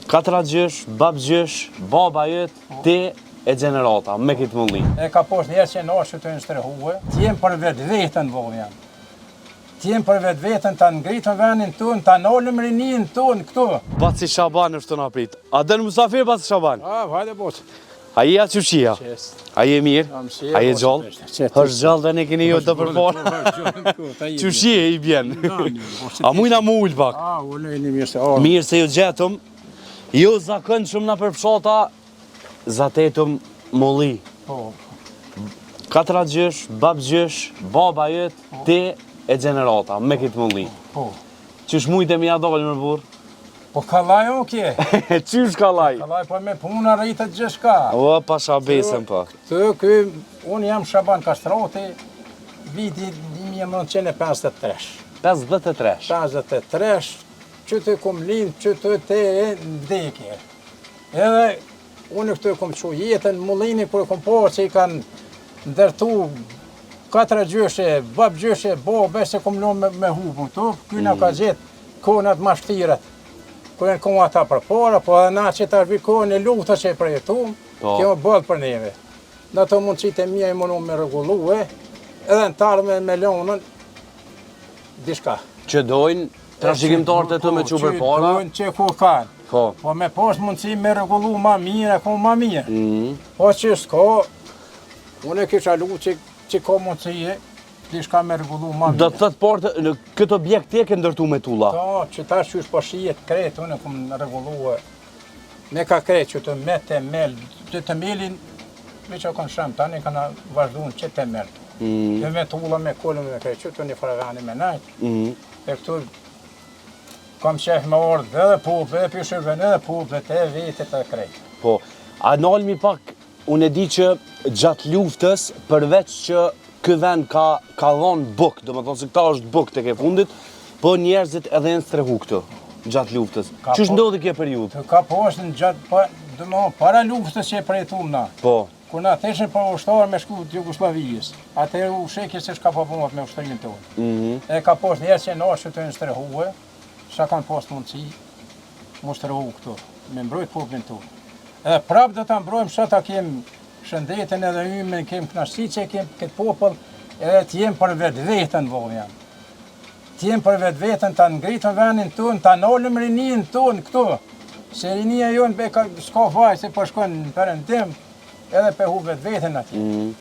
Katra gjysh, bab gjysh, baba jëtë, ti e gjenerata, me këtë mundi. E ka poshtë njerë që në ashtu të në strehuë, t'jem për vetë vetën, vogën jam. T'jem për vetë vetën, ta ngritën venin tonë, ta nolëm rinin tonë, këtu. Baci Shaban është të në aprit. A dënë musafir Baci Shaban? A, vajde botë. A je atë qëshia? A je mirë? A je gjallë? është gjallë dhe ne keni jo të përpora? Qëshia i bjen? A mujna mu ullë pak? A, ullë e një mirë se orë. Mirë se ju gjetëm, ju zakën shumë në përpshota, zatetëm molli. Po. Katra gjysh, bab gjysh, baba jëtë, ti e gjenerata, me këtë molli. Po. Qysh mujtë e mi adolë më burë? Po kalaj o kje. Qysh kalaj? Kalaj po me puna rritët gjeshka. O, pasha besën pa. Unë jam Shaban Kastroti, viti 1953. 53. 53, që të kom linë, që të te e vdekje. Edhe unë këtë kom që jetën, mullini për kom po që i kanë ndërtu 4 gjyshe, bab gjyshe, bobe, se kom lonë me hubën këtu, kyna ka gjithë konat mashtirat. Kërën kohë ata për para, po edhe na që të arbi kohën e luta që e përjetum, kjo më bëllë për neve. Në të mundësit e mija i mundu me regulluhe, edhe në talë me lonën, dishka. Që dojnë trashëgimtarët e të me që për para? Që dojnë që ku kanë. Po me pas mundësi me regullu ma mirë, e ku ma mirë. Po që s'ka, unë e kisha lu që ka mundësi dishka me regullu ma mirë. Do të thëtë partë, në këtë objekt tje ke ndërtu me tula? Ta, që ta qysh po shijet kretë, unë e kom regullu me ka kretë që të me temel, që temelin, me që kanë shëmë, tani kanë vazhdu në që temel. Dhe me tula, me kollën, me kretë, që të një faravani me najtë. E këtu, kam qef me ordë dhe popë, dhe pjëshërven edhe popë, dhe vetet e kretë. Po, a nalmi pak, unë e di që gjatë luftës, përveç që ky vend ka dhonë buk, do më thonë se këta është buk të ke fundit, po njerëzit edhe në strehu këtë, gjatë luftës. Qysh ndodhi kjo periudhë? Ka poshtë në gjatë, do më para luftës që e përjetum na. Po. Kur na theshin për ushtarë me shku të Jugoslavijës, atëherë u shekje se shka po bëmat me ushtërinë tonë. E ka poshtë njerë që në ashtu të në strehuë, sa kanë poshtë mundësi, mu strehu këtu, me mbrojt poplin tonë. Edhe prapë do të mbrojmë sa ta kem shëndetin edhe yme, kem knashti që kem këtë popull, edhe t'jem për vetë vetën, vogën jam. T'jem për vetë vetën, ta ngritën venin tonë, ta nolëm rinin tonë këtu. Se rinia jonë s'ka vaj se përshkon në përëndim, edhe për hu vetë vetën ati.